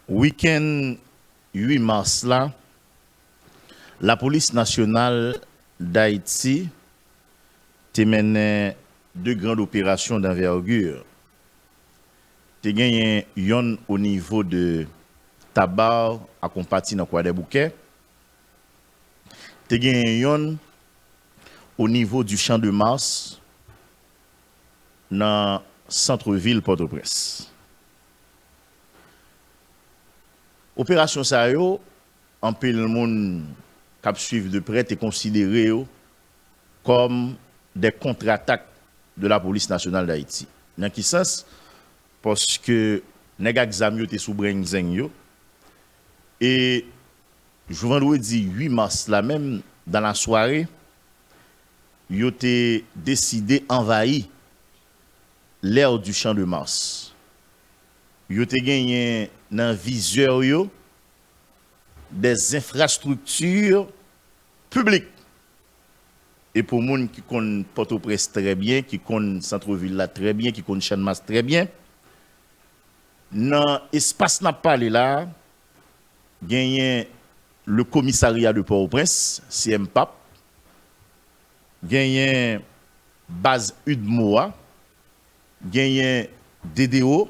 Week-end 8 mars là, la police nationale d'Haïti a mené deux grandes opérations d'envergure. Tu as gagné une au niveau de Tabar à Compati dans Kouadé Bouquet. Tu as gagné une au niveau du Champ de Mars dans centre-ville Port-au-Prince. Opération ça yo, en pile le monde qui suivre de près est considéré comme des contre-attaques de la police nationale d'Haïti. Dans quel sens? Parce que nèg exam yo te sous brenzen yo et vendredi 8 mars là même dans la soirée yo te décidé envahir l'aire du Champ de Mars. Yo te gagné dans viseur yo des infrastructures publiques. Et pour les gens qui connaissent Port-au-Prince très bien, qui connaissent centre-ville là très bien, qui connaissent Champ de Mars très bien, dans l'espace n'a pas là, gagné le commissariat de Port-au-Prince, CMPAP, gagné base UDMOA, gagné DDO,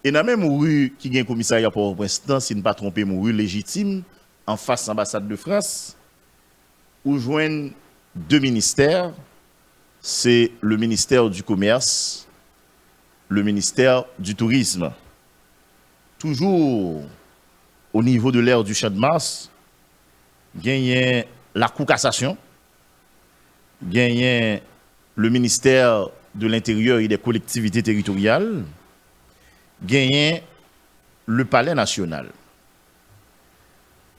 et dans la même rue qui gagne commissariat Port-au-Prince, si ne pas tromper, mon rue légitime, en face de l'ambassade de France, où joignent deux ministères, c'est le ministère du Commerce, le ministère du Tourisme. Toujours au niveau de l'aire du Champ de Mars, gagne la Cour cassation, gagne le ministère de l'Intérieur et des collectivités territoriales, gagne le Palais national.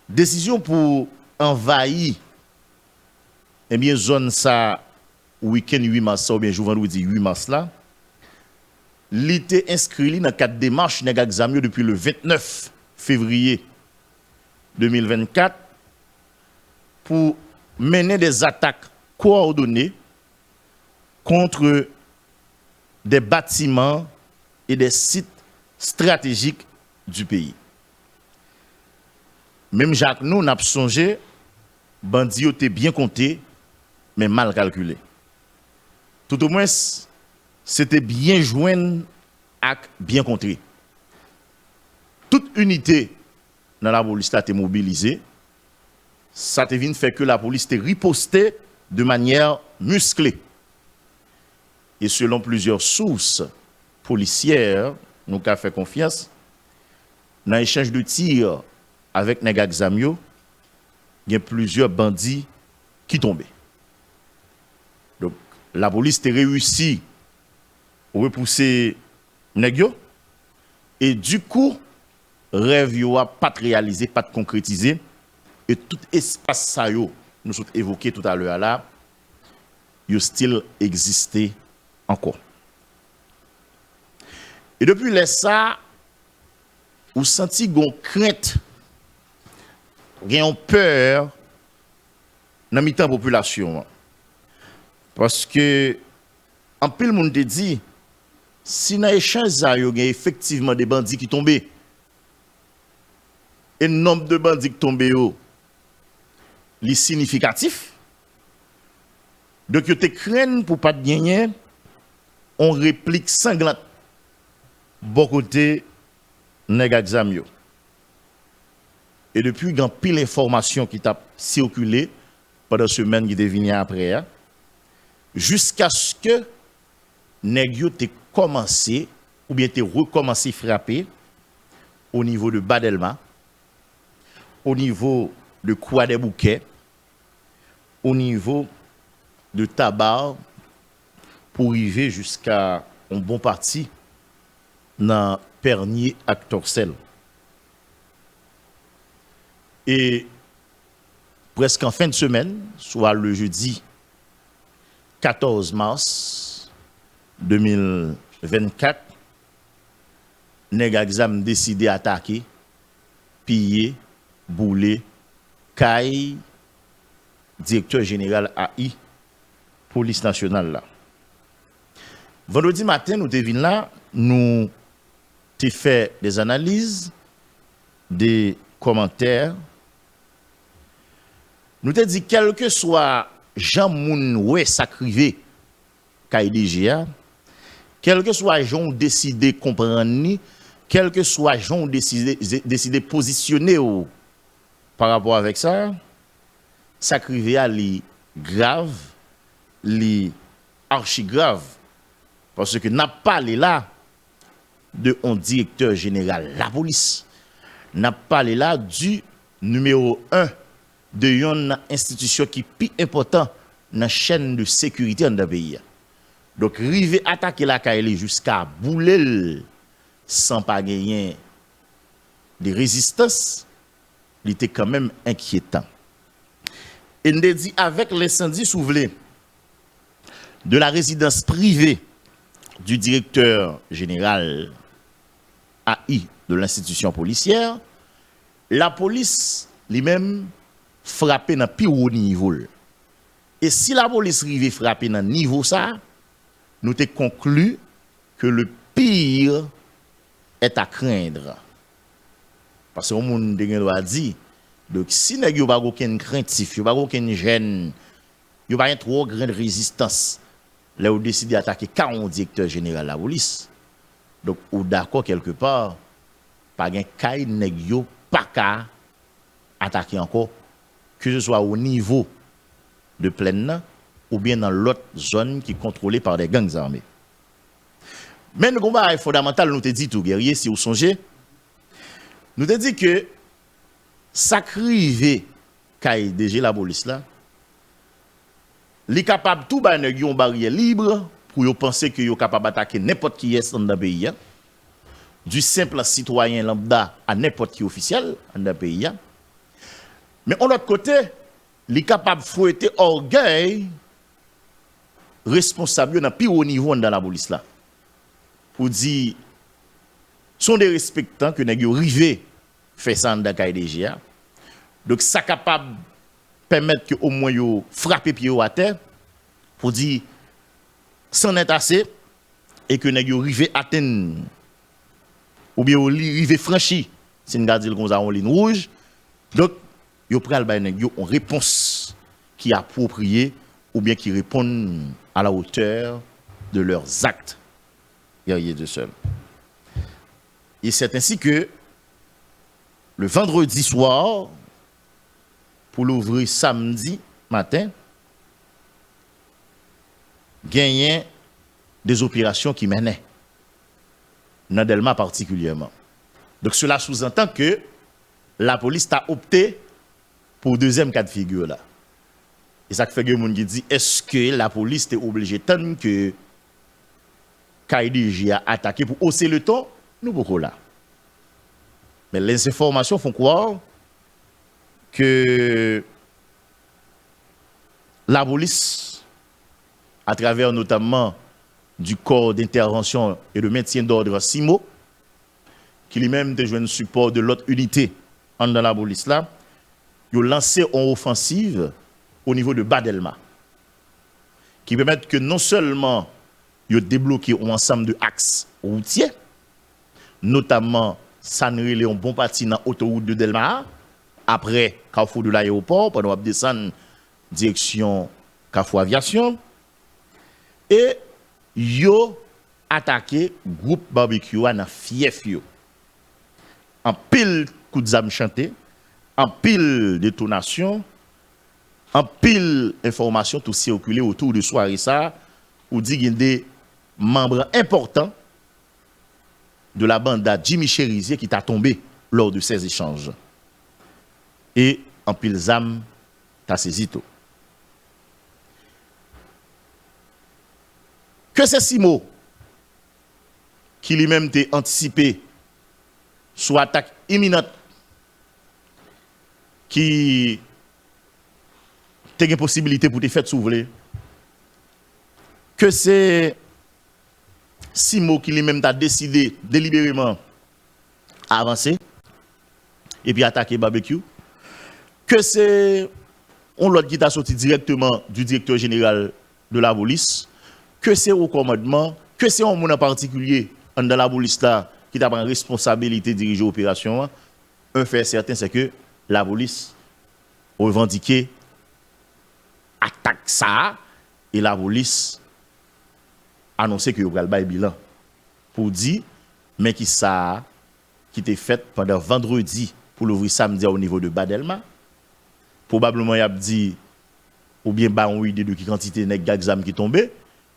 Décision pour envahir eh bien zone ça week-end 8 mars ou bien jour vendredi 8 mars là, l'été inscrit dans quatre démarches nèg exam depuis le 29 février 2024 pour mener des attaques coordonnées contre des bâtiments et des sites stratégiques du pays. Même Jacques nous n'a songé bandit était bien compté mais mal calculé. Tout au moins c'était bien joint et bien contré. Toute unité dans la police a été mobilisée. Ça te vient fait que la police était ripostée de manière musclée. Et selon plusieurs sources policières, nous avons fait confiance, dans l'échange de tirs avec Nega Xamio, il y a plusieurs bandits qui tombaient. Donc, la police a réussi à repousser Negyo, et du coup, rêve n'a pas réalisé, pas concrétisé, et tout espace ça nous sommes évoqué tout à l'heure là, il still existé encore. Et depuis ça, vous sentez une crainte, une peur dans la population. Parce que, en pile, le monde te dit, si dans l'échange, il y a effectivement des bandits qui tombent, et le nombre de bandits qui tombent est significatif, donc vous te craignez pour ne pas gagner, on réplique sanglante. Bon côté nèg exam yo. Et depuis il y a pile d'informations qui t'a circulé pendant semaine qui devient après jusqu'à ce que nèg yo te commencé ou bien te recommencé frapper au niveau de Badelma, au niveau de Kouadé Bouquet, au niveau de Tabar pour arriver jusqu'à un bon parti dans Pernier à Torcel. Et presque en fin de semaine, soit le jeudi 14 mars 2024, nèg exam décidé d'attaquer, piller, bouler, caille, directeur général AI, police nationale là. Vendredi matin, nous devons là, nous tu fait des analyses, des commentaires. Nous te dit quel que soit Jean Moun ouais sacrivé KDGA, quel que soit Jean décidé comprendre ni, quel que soit Jean décidé positionner par rapport avec ça, sacrivé à li grave, li archi grave parce que n'a pas parlé là de un directeur général la police, n'a pas parlé là du numéro 1 de une institution qui est plus important dans la chaîne de sécurité dans le pays. Donc, river attaquer la KL jusqu'à bouler sans pas gagner de résistance, il était quand même inquiétant. Et nous dit avec l'incendie soulevé de la résidence privée du directeur général AI de l'institution policière, la police lui-même frappé dans plus haut niveau. Et si la police arrive frapper dans niveau ça, nous te conclu que le pire est à craindre. Parce que monde doit dire donc si nèg yo pas aucun craintif, yo pas aucun gêne, yo pas trop grande résistance, là ou décider d'attaquer 40 directeur général de la police. Donc ou d'accord quelque part pas gain kay nèg yo pas ka attaquer encore que ce soit au niveau de Plaine ou bien dans l'autre zone qui est contrôlée par des gangs armés. Mais le combat fondamental, nous te dit tout, guerrier, si vous songez, nous te dit que sacrifier KDG la police là, li capable tout ba nèg yon barrière libre pour yo penser que yo capable attaquer n'importe qui est dans le pays, du simple citoyen lambda à n'importe qui officiel dans le pays. Mais de l'autre côté, li capable fouetter orgueil responsable dans plus haut niveau dans la police là. Pour dire sont des respectants que nèg yo rivé fait ça dans KDG. Donc ça capable permettre que au moins yo frapper pied à terre pour dire c'en est assez et que nèg yo rivé atteindre ou bien rivé franchi si nous garder comme ça en ligne rouge. Donc yo pral bay nèg yo une réponse qui est appropriée ou bien qui répond à la hauteur de leurs actes. Guerrier de seul. Et c'est ainsi que le vendredi soir, pour l'ouvrir samedi matin, gagné des opérations qui menaient, dans Delma particulièrement. Donc cela sous-entend que la police a opté pour deuxième cas de figure là. Et ça fait que les gens disent, est-ce que la police est obligée tant que KDG a attaqué pour hausser le ton? Nous beaucoup là. Mais les informations font croire que la police, à travers notamment du corps d'intervention et de maintien d'ordre SIMO, qui lui-même a joué le support de l'autre unité dans la police là, ils ont lancé une offensive au niveau de Badelma, qui permet que non seulement ils ont débloqué un ensemble de axes routiers, notamment Sanri Léon bon parti dans l'autoroute de Delma, après Carrefour de l'aéroport, pendant qu'on descend direction Carrefour Aviation, et yo attaqué groupe barbecue dans fief yo. En pile coup de zam chanté, en pile détonation, en pile information tout circulé autour de soirée ça, ou dit qu'il y a des membres importants de la bande à Jimmy Cherizier qui t'a tombé lors de ces échanges. Et en pile zam t'a saisi tout. Que c'est Simo qui lui-même t'a anticipé sur attaque imminente qui a une possibilité pour te faire s'ouvrir. Que c'est Simo qui lui-même t'a décidé délibérément à avancer et puis attaquer barbecue. Que c'est on l'autre qui t'a sorti directement du directeur général de la police. Que c'est au commandement. Que c'est un monde en particulier dans la police là qui t'a pris responsabilité de diriger l'opération, un fait certain, c'est que la police a revendiqué attaque ça et la police a annoncé que y a le bilan pour dire mais qui ça qui était fait pendant vendredi pour l'ouvrir samedi au niveau de Badelma. Probablement il a dit ou bien ba on idée de qui quantité nèg gazam qui tombé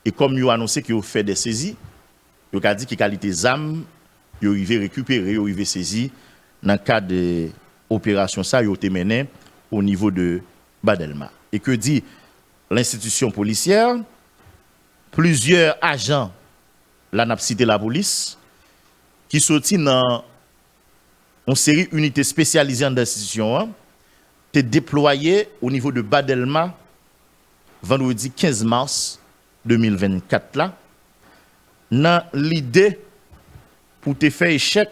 et comme il a annoncé qu'il a fait des saisies, il a dit que qualité zam il arrivé récupérer, il arrivé saisir dans le cadre de opération ça il a été mené au niveau de Badelma. Et que dit l'institution policière, plusieurs agents la n'a cité la police qui sorti dans une série d'unités spécialisées dans l'institution te déployé au niveau de Badelma vendredi 15 mars 2024 là dans l'idée pour te faire échec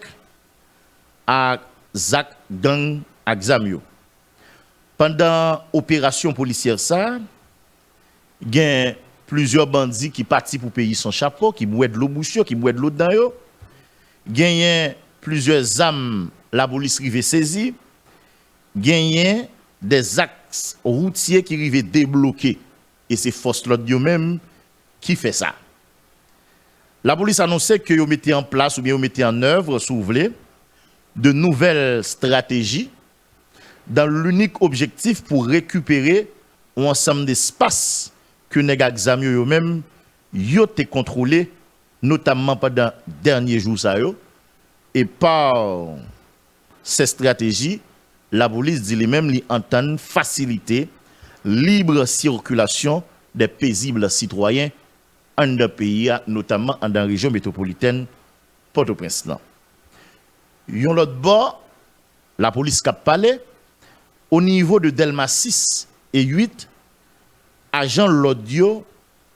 à Zak gang Axamio. Pendant opération policière ça, il y a plusieurs bandits qui partent pour payer son chapeau, qui boivent de l'eau bouche, qui boivent de l'eau dedans yo. Il y a plusieurs armes la police rive saisie. Il y a des axes routiers qui rive débloqués et c'est force l'autre yo même qui fait ça. La police annonçait que yo mettait en place ou bien yo mettait en œuvre, si vous voulez, de nouvelles stratégies dans l'unique objectif pour récupérer un ensemble d'espace que les examen eux-mêmes yo te contrôlé notamment pendant derniers jours ça yo et par ces stratégies la police dit les mêmes li entend faciliter libre circulation des paisibles citoyens en de pays notamment dans la région métropolitaine Port-au-Prince. Yon l'autre bord la police cap parlé au niveau de Delma 6 et 8, agents l'audio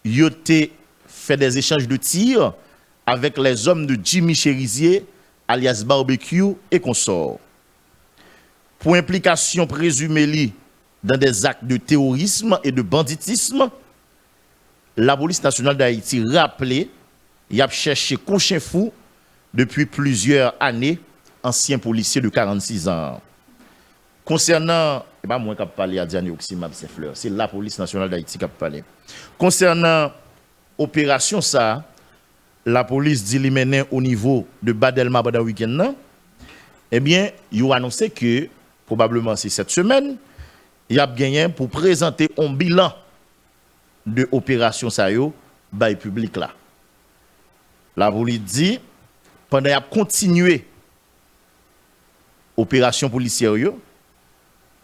ont fait des échanges de tirs avec les hommes de Jimmy Cherizier, alias Barbecue et consorts. Pour implication présumée dans des actes de terrorisme et de banditisme, la police nationale d'Haïti rappelé, y a cherché Conchin Fou depuis plusieurs années, ancien policier de 46 ans. Concernant, et pas moi qui parlé à Diane Oximab Fleur, c'est la police nationale d'Haïti qui a parlé. Concernant opération ça, la police dit li mené au niveau de Badelma pendant le week-end, eh bien, il a annoncé que probablement c'est cette semaine, il a gagné pour présenter un bilan de opération ça yo by public là. La police dit pendant a continué opération policière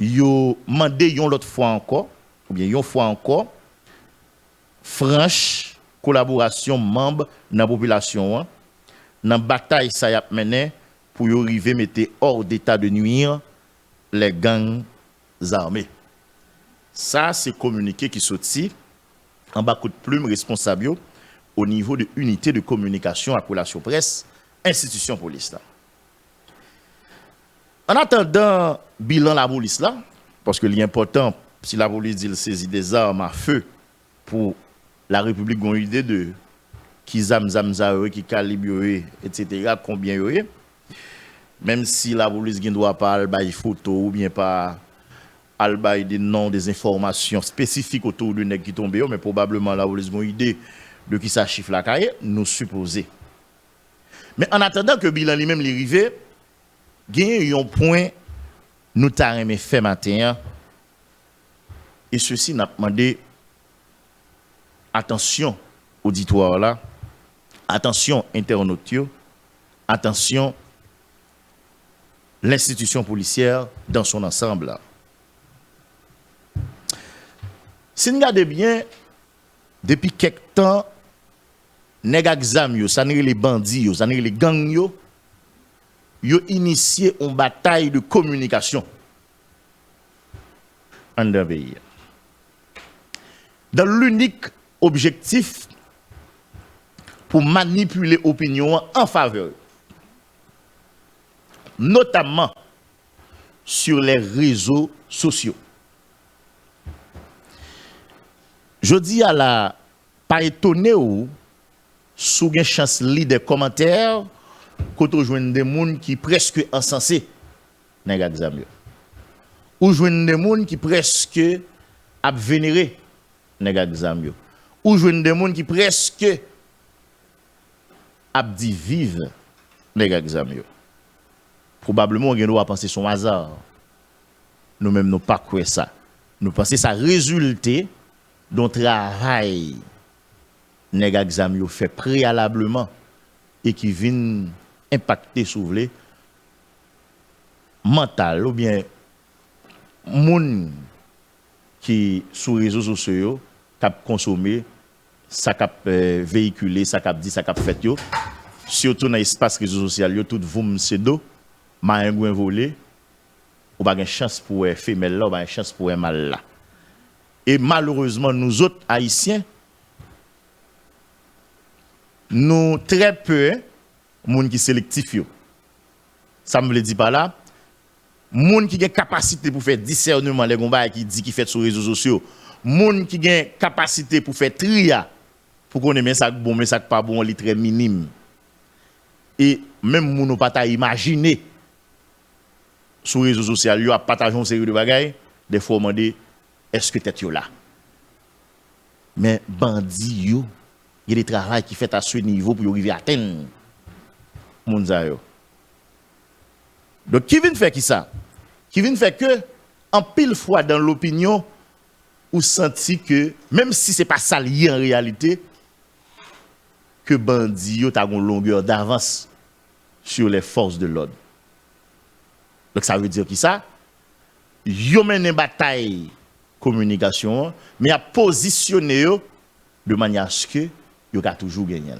yo mandé yon l'autre fois encore ou bien yon fois encore franche collaboration membre dans la population dans bataille ça y a mené pour yo arriver mettre hors d'état de nuire les gangs armés. Ça c'est communiqué qui sorti en bas coup de plume responsable au niveau de unité de communication à relation presse institution police là. En attendant bilan la police là, parce que l'important, si la police dit saisit des armes à feu pour la République a une idée de qui zam qui calibre etc. combien y même si la police ne doit pas aller photo ou bien pas aller des noms des informations spécifiques autour de nèg qui tombé mais probablement la police a une idée de qui ça chiffre la caille nous supposer. Mais en attendant que bilan lui-même l'arrivé il y a un point nous t'avons fait matin et ceci n'a demandé attention auditoire là, attention internautes, attention l'institution policière dans son ensemble là. Si nous regardons bien depuis quelque temps nèg exam yo, ça n'est les bandits yo, ça n'est les gangs yo initié une bataille de communication en d'un pays. Dans l'unique objectif pour manipuler l'opinion en faveur, notamment sur les réseaux sociaux. Je dis à la pas étonné ou sous une chance li des commentaires quand on joue des gens qui presque insensés nèg exam yo. Ou joindre des gens qui presque a vénéré nèg exam yo. Ou joindre des gens qui presque a dit vive nèg exam yo. Probablement on doit penser son hasard. Nous même nous pas croire ça. Nous pensons ça résulté d'un travail nèg exam yo fait préalablement et qui vient impacter soulever mental ou bien moun qui sur réseaux sociaux cap consommer ça cap véhiculer ça cap dit ça cap fait yo surtout dans l'espace réseaux sociaux yo tout voum c'est do maringouin volé ou pas une chance pour femelle là ou pas une chance pour mâle là et malheureusement nous autres haïtiens nous très peu moun qui sélectif yo ça me le dit pas là moun qui a capacité pour faire discernement les combats qui dit qui fait sur les réseaux sociaux moun qui a capacité pour faire tria pour qu'on ait ça bon mais ça pas bon li très minime et même moun pas ta imaginer sur les réseaux sociaux yo a partager une série de bagages des fois demander est-ce que tête yo là mais bandi yo il y a des travail qui fait à ce niveau pour arriver à atteindre moun za yo. Donc qui vient faire qui ça? Qui vient faire que en pile fois dans l'opinion ou senti que même si c'est pas ça lié en réalité que bandi yo ta une longueur d'avance sur les forces de l'ordre. Donc ça veut dire qui ça? Yo mène une bataille communication mais a positionné yo de manière à ce que yo ka toujours gagner.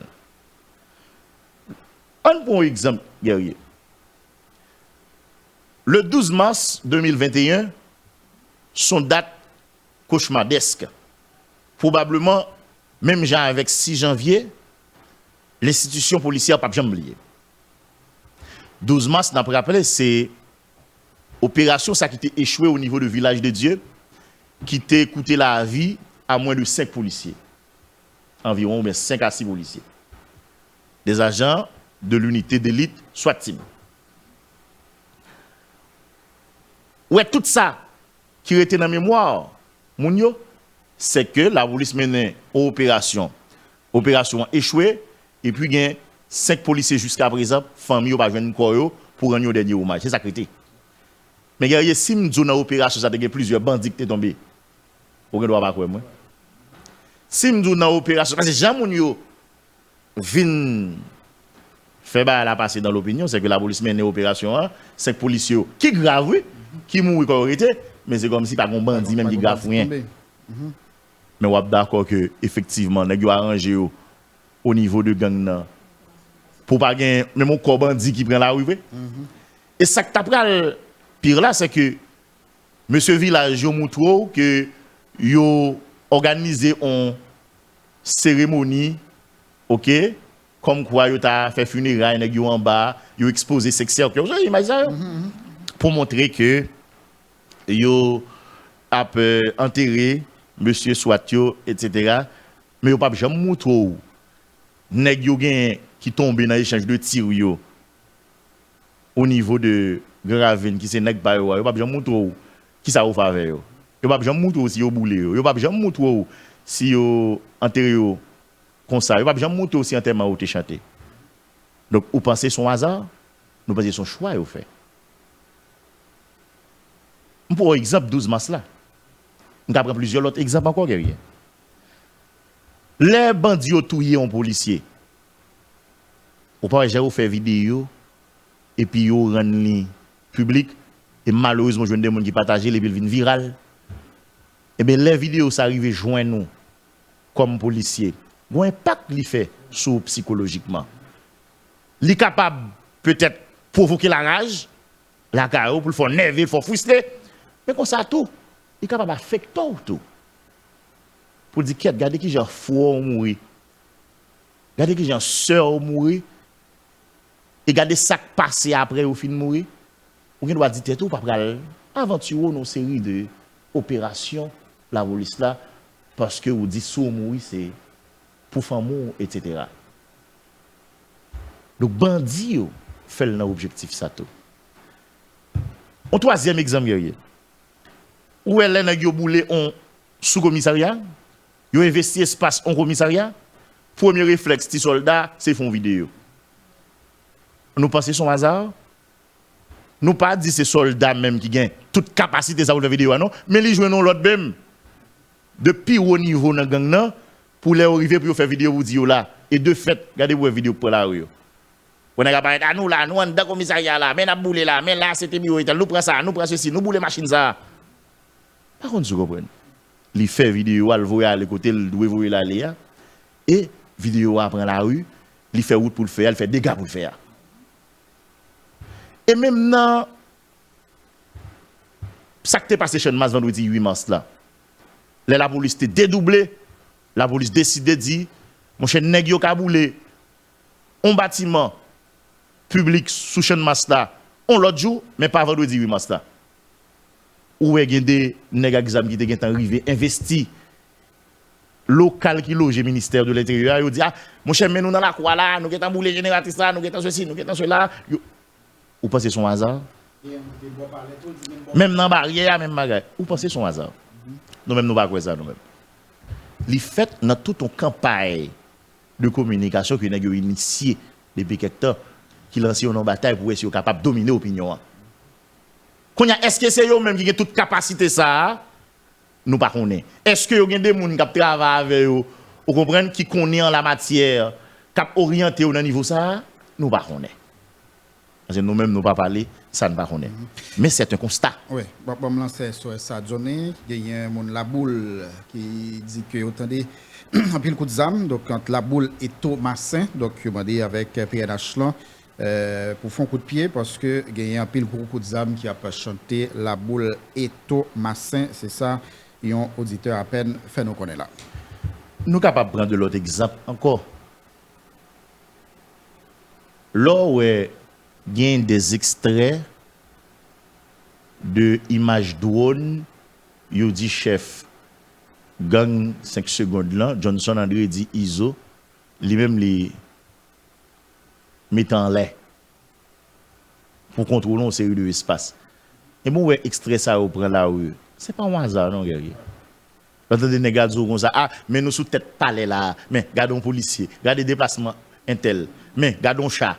Un bon exemple guerrier. Le 12 mars 2021, son date cauchemardesque. Probablement, même genre avec 6 janvier, l'institution policière n'a pas jamais oublié. 12 mars, n'a pas rappelé, c'est opération ça qui était échouée au niveau du village de Dieu, qui t'a coûté la vie à moins de 5 policiers. Environ 5 à 6 policiers. Des agents de l'unité d'élite, soit-il. Ouais, tout ça qui était dans la mémoire, Mounio, c'est que la police menait une opération. Opération échouée, et puis il y a 5 policiers jusqu'à présent, famille ou pas jeune corps pour rendre au dernier hommage. C'est ça qui était. Mais il y a si nous avons opération, ça a plusieurs bandits qui sont tombés. Vous ne doit pas croire moi. Si nous avons opération, parce que Jean Mounio vient faire la passer dans l'opinion, c'est que la police mène une opération, 5 policiers qui grave, qui mourent comme été, mais c'est comme si pas un bandit même qui grave rien. Mais on est d'accord que effectivement, nous avons arrangé au niveau de gang pour pas gagner même un corps bandit qui prend la rue. Et ça qui est pire là, c'est que monsieur Village montre que yo organisé une cérémonie, ok, comme quoi yo t'a fait funérailles nèg yo en bas, yo exposé sexuel, ok, vous imaginez ça pour montrer que yo a enterré monsieur Swatio etc. mais yo pas jamais montré nèg yo gen qui tombé dans échange de tir yo au niveau de Gravine qui c'est nèg ba yo pas jamais montré qui ça ou faveur yo. Yo pas jamais montré si yo boulé yo pas jamais montré si yo enterré yo comme ça yo pas jamais montré aussi enterrement ou te chanté. Donc ou pensez son hasard, nous pensez son choix yo fait. Pour exemple 12 mars là. On prend plusieurs autres exemples encore guerrier. Les bandits ont tué un policier. Ou pas j'ai fait vidéo et puis yo rend public et malheureusement je des gens qui partager les villes virales. Et bien les vidéos ça arrive joindre nous comme policier. Un impact li fait sur psychologiquement. Li capable peut-être provoquer la rage, la carreau pour le faire nerveux, pour frustrer. Mais comme ça tout, il est capable d'affecter tout. Pour dire qu'il regardez qui j'ai fou mourir. Regardez qui j'ai sœur mourir. Et regardez ça qui passe après au fin de mourir. On doit dire tout pour aventurer une série de opérations la police là parce que vous dites sous mourir c'est pour faire mourir etc. Donc bandit fait l'objectif ça tout. Un troisième exemple guerrier. Où elle est yo boulé en sous-commissariat, yo investi espace en commissariat, premier réflexe ti soldat, c'est font vidéo. Nous pensons son hasard. Nous pas dit c'est soldat même qui gagne toute capacité ça pour faire vidéo non, mais les jouent non l'autre même. Depuis au niveau dans gang nan pour les arriver pour faire vidéo pour dire là et de fait, regardez vous vidéo pour la rue. On a parlé à nous là, nous dans commissariat là, mais n'a boulé là, mais là c'était bureau, nous prend ça, nous prend ceci, nous boule machine ça. Par contre, vous comprenez. Il fait vidéo, il voit à côté, il doit voir là et vidéo prend la rue, il fait route pour le faire, il fait dégâts pour le faire. Et même dans ça qui est passé chez Mas vendredi 8 mars là, la police était dédoublée, la police décidé de dire mon cher nèg yo ka boulé un bâtiment public sous Champ Mas là, on l'autre jour mais pas vendredi 8 mars là. Où est des nèg exam qui te arrivé investi local qui loge ministère de l'Intérieur, yo dit ah mon cher mais nous dans la croix là, nous getan boulé génératrice là, nous getan ceci, nous getan cela. Ou pensez son hasard? Même dans la barrière, même bagay. Ou pensez son hasard? Nous-mêmes, nous ne pas ça nous-mêmes. Les faits dans toute une campagne de communication que nous avons initié depuis quelques temps, qui lance une bataille pour être capable de dominer l'opinion. Est-ce que c'est eux-mêmes qui ont toute capacité ça? Nous ne connaissons pas. Est-ce que vous avez des gens qui travaillent avec eux, vous comprenez, qui connaissent en la matière, qui ont orienté au niveau ça? Nous ne connaissons pas. Parce que nous-mêmes, nous ne pas parler, ça ne pas connaître. Mais c'est un constat. Oui, je me lancer sur ça. Johnny, il y a un la boule qui dit que autant de un pile coup de zam, donc quand la boule est au massin, donc je m'a dit avec PNH là, pour faire un coup de pied parce que il y a un pile gros coup de zam qui a pas chanté la boule est au massin, c'est ça, et un auditeur à peine fait nous connaître là. Nous sommes capables de prendre l'autre exemple encore. Là où il y a des extraits de images drone, il dit chef gang 5 secondes là, Johnson André dit ISO, lui-même les met en l'air pour contrôler une série de espaces. Et bon, ouais, extrait ça au prend la rue. C'est pas un hasard, non, guerrier. Quand on dit comme ça, ah, mais nous sous tête palais là, mais gardons policier, gardez déplacement intel, mais gardons chat.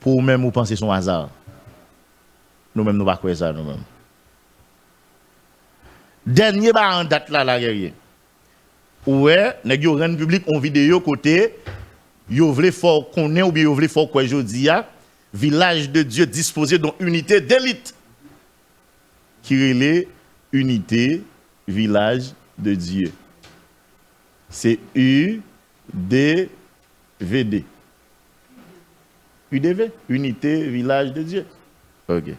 Pour même vous penser son hasard. Nous-mêmes, nous ne pouvons pas ça nous-mêmes. Dernier en date là, la guerrier. Ouais, nous avons rendu public en vidéo côté, vous voulez fort qu'on ait ou bien vous voulez fort quoi je dis, village de Dieu disposé d'une unité d'élite. Qui relève unité, village de Dieu. C'est UDVD. UDV, unité, village de Dieu. Ok.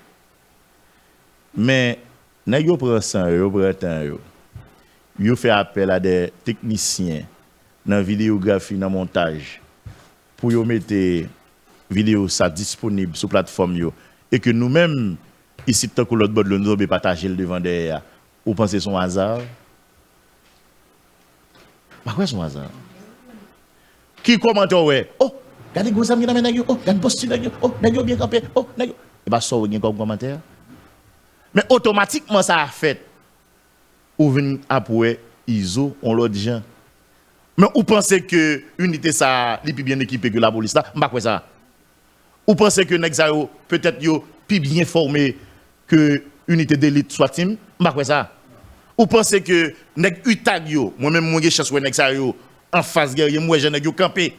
Mais, nèg yo prend ça, yo prend temps yo. Yo fait appel à des techniciens dans vidéographie, dans montage, pour yo mettre vidéo ça disponible sur plateforme yo et que nous-mêmes ici tant que l'autre bord de nous partager le devant derrière. Vous pensez son hasard? Bah quoi son hasard? Qui commente ouais? Oh, regardez gros amis dans nèg yo, oh, regardez posture nèg yo, oh, nèg yo bien campé, oh, nèg yo. Et bah ça gen comme commentaire. Mais automatiquement ça a fait ou vinn après ISO on l'autre gens. Mais vous pensez que unité ça li plus bien équipé que la police là? M'pa quoi ça. Ou pensez que nèg ça yo peut-être yo plus bien formé que unité d'élite soit team? M'pa quoi ça. Ou pensez que nèg UTAG yo, moi-même moi j'ai chance ouais nèg ça yo en face guerrier moi j'ai nèg yo campé.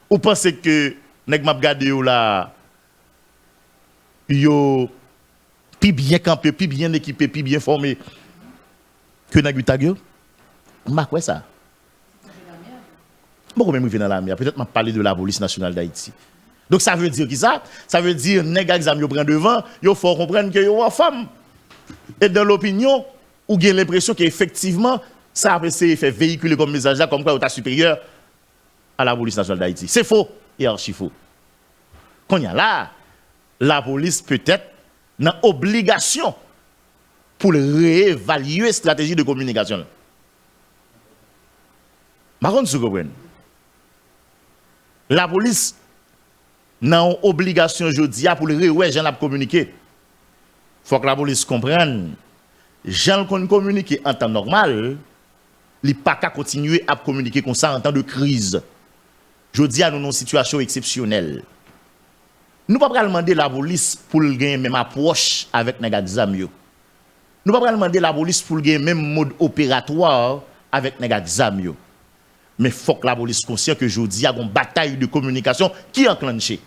Ou pensez que nèg m'a gardé yo là yo plus bien campé, plus bien équipé, plus bien formé que nèg UTAG yo? M'pa quoi ça. Bon, même dans la mer, peut-être m'a parlé de la police nationale d'Haïti. Donc ça veut dire qui ça? Ça veut dire nèg exam yo prend devant, yo faut comprendre que yo en femme. Et dans l'opinion, ou gain l'impression qu'effectivement ça c'est fait véhiculer comme message là comme quoi état supérieur à la police nationale d'Haïti. C'est faux et archi faux. Quand il y a là, la police peut-être n'a obligation pour réévaluer la stratégie de communication. Par contre, vous comprenez? La police Nan obligation aujourd'hui pour le ouais gens la communiquer. Faut que la police comprenne. Gens qu'on communiquer en temps normal, li pas qu'à continuer à communiquer comme ça en temps de crise. Jodi a nous une situation exceptionnelle. Nous pas demander la police pour gagner même approche avec nèg exam yo. Nous pas demander la police pour gagner même mode opératoire avec nèg exam yo. Mais faut que la police conscient que jodi a une bataille de communication qui enclenché.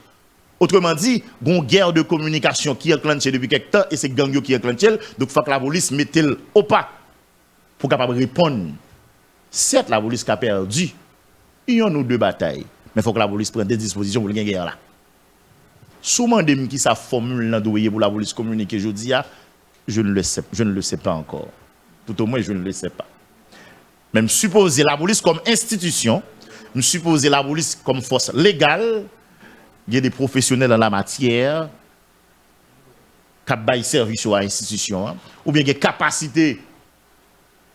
Autrement dit, une guerre de communication qui est enclenchée depuis quelque temps et c'est gang qui est enclenché. Donc, il faut que la police mette au pas pour capable répondre. Certes, la police a perdu. Il y a nous deux batailles. Mais il faut que la police prenne des dispositions pour la guerre là. Souvent, des qui sa formule l'endoyer pour la police communiquer aujourd'hui, je ne le sais pas encore. Tout au moins, je ne le sais pas. Même supposer la police comme institution, supposer la police comme force légale. Il y a des professionnels en la matière qui ont service à l'institution, ou bien des capacités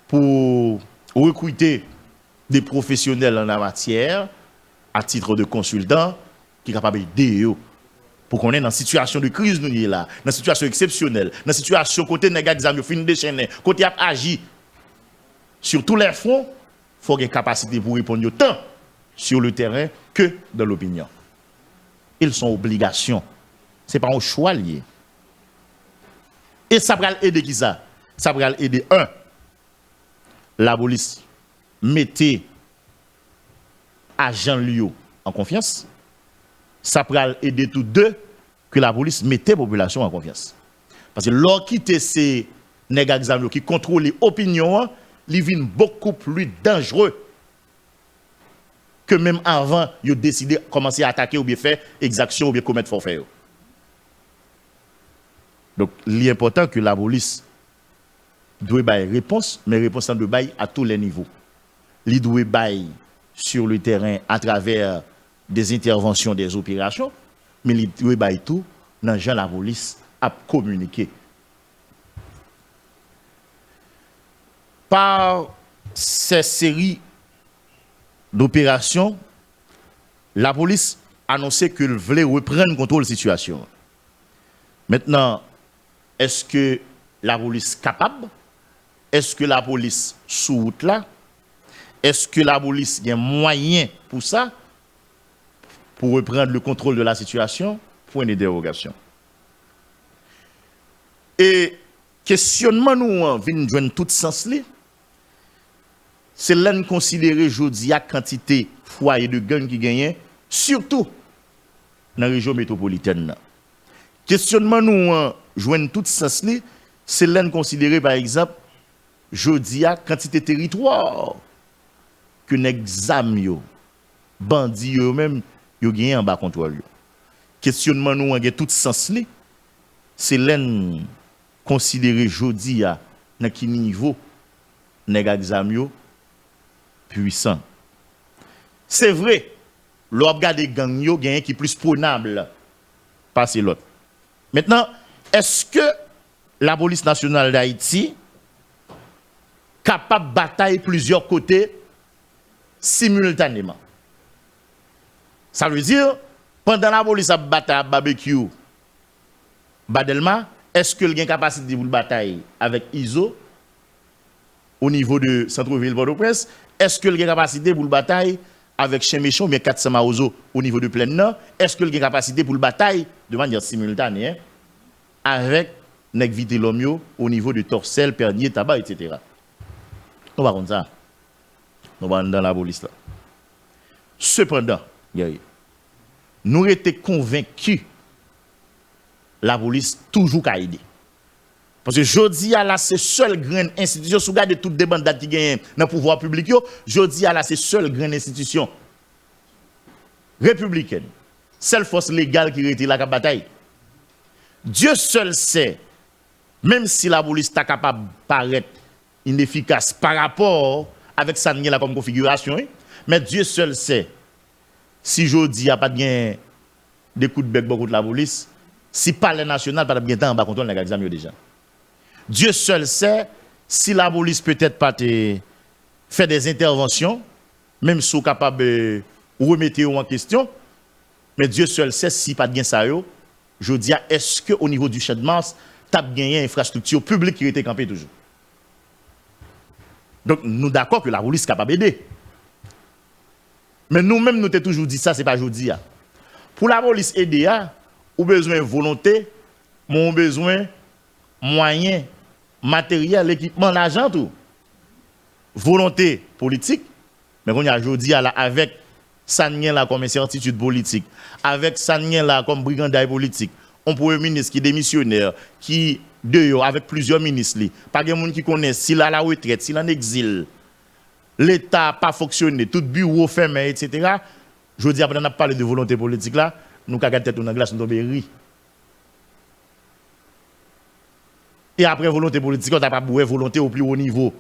pour recruter des professionnels en la matière à titre de consultant qui sont capables d'aider pour qu'on est dans une situation de crise, nous là, dans une situation exceptionnelle, dans une situation côté négatif, fin déchaîné, côté a agi sur tous les fronts, il faut avoir une capacité pour répondre tant sur le terrain que dans l'opinion. Ils sont obligations. Ce n'est pas un choix lié. Et ça va aider qui ça? Ça va aider, la police mettez agent Lio en confiance. Ça va aider tous deux que la police mette la population en confiance. Parce que l'on quitte ces nègres qui contrôlent l'opinion, ils viennent beaucoup plus dangereux que même avant, ils ont décidé de commencer à attaquer ou bien faire exaction ou bien commettre forfait. Donc, l'important que la police doit bailler réponse, mais réponse doit bailler à tous les niveaux. Il doit bailler sur le terrain à travers des interventions, des opérations, mais il doit bailler tout dans le la police à communiquer. Par ces séries d'opérations, la police a annoncé qu'elle voulait reprendre le contrôle de la situation. Maintenant, est-ce que la police est capable? Est-ce que la police sous route là? Est-ce que la police a moyen pour ça? Pour reprendre le contrôle de la situation? Point de dérogation. Et questionnement nous vient joindre tout sens là. C'est là nous considérer aujourd'hui la quantité de foyers de gangs qui gagnent, surtout dans la région métropolitaine. Questionnement nous joignent tout sens là, c'est là nous considérer par exemple aujourd'hui la quantité de territoire que n'exam yo bandits yo même yo gagnent en bas contrôle. Questionnement nous en tout sens là, c'est là nous considérer aujourd'hui à dans quel niveau n'exam yo puissant. C'est vrai, l'on regarde des gangs yo gagne qui plus prenable passer l'autre. Maintenant, est-ce que la police nationale d'Haïti capable de batailler plusieurs côtés simultanément? Ça veut dire pendant la police a bataille à barbecue Badelma, est-ce que il y a une capacité de bataille avec ISO au niveau de centre-ville Port-au-Prince? Est-ce que il y a une capacité pour le bataille avec Cheméchon ou bien 400 Maozo au niveau de Plaine Nord? Est-ce que il y a une capacité pour le bataille de manière simultanée avec Nek Vitelomio au niveau de Torcel, Pernier, Tabac, etc. On va comme ça. On va dans la police là. Cependant, nous étions convaincus la police toujours qu'à aider. Parce que jodi a là c'est seule grande institution sous garde toutes des bandes qui gagnent dans le pouvoir public yo, jodi a là c'est seule grande institution républicaine. Seule force légale qui était la bataille. Dieu seul sait, même si la police est capable de paraître inefficace par rapport avec ça là comme configuration, mais Dieu seul sait si jodi a pas de des coups de bec beaucoup de la police, si palais national pas de temps en bas contrôle les examen déjà. Dieu seul sait si la police peut-être pas fait des interventions, même si capable de remettre en question, Mais Dieu seul sait si pas de gain ça yo. Je dis est-ce que au niveau du Champ de Mars, tu as gagné infrastructure publique qui était campée toujours. Donc nous d'accord que la police est capable d'aider. Mais nous-mêmes nous t'ai toujours dit ça, c'est pas aujourd'hui. Pour la police aider, ou besoin de volonté, mon besoin moyens, matériel, équipement, l'argent tout. Volonté politique, mais on y a aujourd'hui avec Sanien là comme incertitude politique, avec Sanien là comme brigandaille politique, on premier ministre qui est démissionnaire, qui dehors avec plusieurs ministres, pas de monde qui connaît s'il a la retraite, s'il en exil, l'État n'a pas fonctionné, tout bureau fermé, etc. Je dis après on a parlé de volonté politique là, nous avons tête dans la glace, nous avons ri. Et après volonté politique, on n'a pas besoin de volonté au plus haut niveau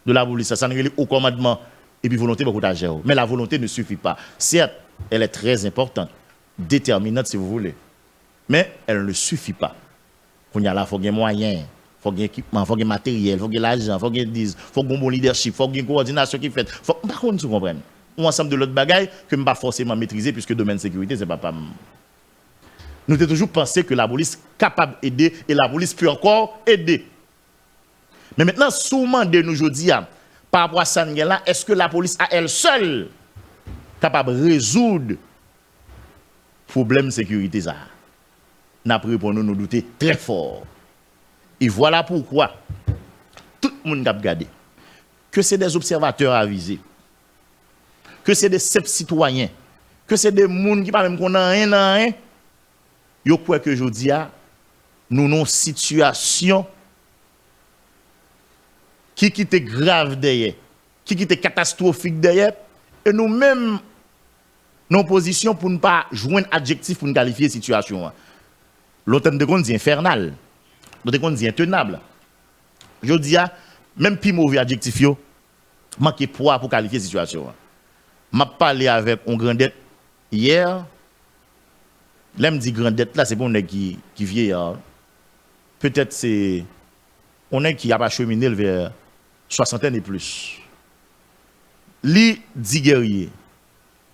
de la police, ça ne au commandement. Et puis volonté, beaucoup d'argent. Mais la volonté ne suffit pas. Certes, elle est très importante, déterminante si vous voulez. Mais elle ne suffit pas. Il y a là, il faut des moyens, il faut des équipements, il faut des matériels, il faut de l'argent, il faut des faut un bon leadership, il faut une coordination qui fait. Par contre, vous comprenez. Ou ensemble de l'autre bagaille que je ne vais pas forcément maîtriser puisque le domaine de sécurité, c'est pas. Nous avons toujours pensé que la police est capable d'aider et la police peut encore aider. Mais maintenant, souvent de nous aujourd'hui, par rapport à ça, est-ce que la police à elle seule capable de résoudre le problème de sécurité? N'a pris pour nous douter très fort. Et voilà pourquoi tout le monde a regardé que c'est des observateurs avisés, que c'est des citoyens, que c'est des gens qui ne parlent même qu'on a rien. Yo crois que aujourd'hui, nous avons une situation qui était grave derrière, qui était catastrophique derrière, et nous-mêmes, nos positions pour ne pas joindre adjectif pour nous qualifier la situation. L'autre de compte dit infernal, l'autre de compte dit intenable. Je dis, même plus mauvais adjectif, manque poids pour qualifier la situation. Je parlé avec un grand dette hier. Là, je dis grande dette, là, c'est pour on qui vieillard. Peut-être c'est on est qui a pas cheminé vers soixantaine et plus. Li dit guerrier.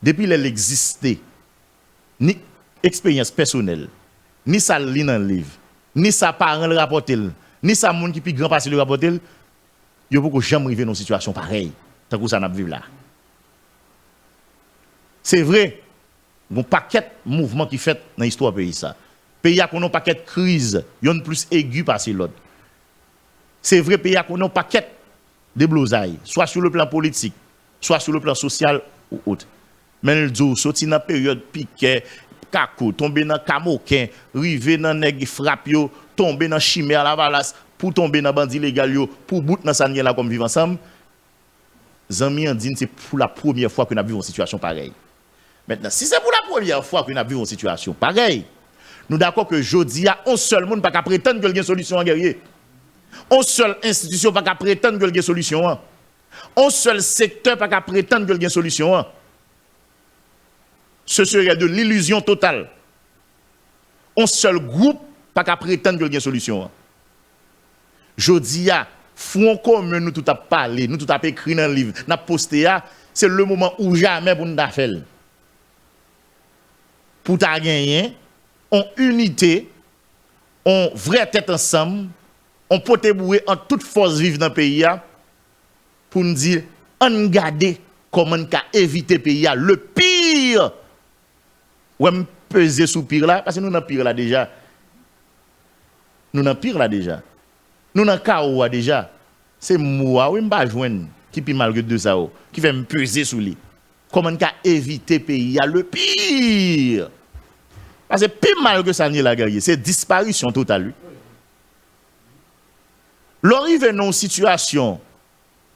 Depuis elle existait, ni expérience personnelle, ni ça lit dans le livre, ni ça parent le rapporter, ni ça monde qui plus grand passer le rapporter, yo beaucoup jamais arriver dans une situation pareille. Tant que ça n'a vivre là. C'est vrai. Un paquet de mouvements qui fait dans l'histoire du pays. Le pays a un paquet de crises, il y a une plus aiguë par l'autre. C'est vrai, le pays a un paquet de blousailles, soit sur le plan politique, soit sur le plan social ou autre. Mais le dit, sorti dans la période piquet, kakou, tomber dans camoquin, river dans nèg frappe yo, tomber dans chimère la valasse, pour tomber dans bandit légal yo, pour bout dans sanien là comme vivre ensemble. Zami Andine, c'est pour la première fois que nous vivons une situation pareille. Maintenant, si c'est pour la première fois que nous vivons une situation pareille, nous sommes d'accord que jodi a un seul monde pas qu'à prétendre que il y a une solution en guerrier. Un seul institution pas qu'à prétendre que il y a une solution. Un seul secteur pas qu'à prétendre que il y a une solution. Ce serait de l'illusion totale. Un seul groupe pas qu'à prétendre que il y a une solution. Jodi a front commun nous tout a parlé, nous tout a écrit dans le livre, n'a posté c'est le moment où jamais pour nous faire. Pour ta gagner, en unité, en vraie tête ensemble, on peut bouer en toute force vive dans le pays pour nous dire, on garde comment on peut éviter le pays le pire. Ouais, me peser sous pire là, parce que nous n'avons pire là déjà. Nous n'avons pire là déjà. Nous n'avons chaos déjà. C'est moi, oui, je ne vais pas joindre, qui peut malgré de ça, qui fait me peser sous lui. Comment on peut éviter le pays le pire. Parce que plus mal que ça n'est la guerre, c'est disparition totale. L'arrivée dans une situation,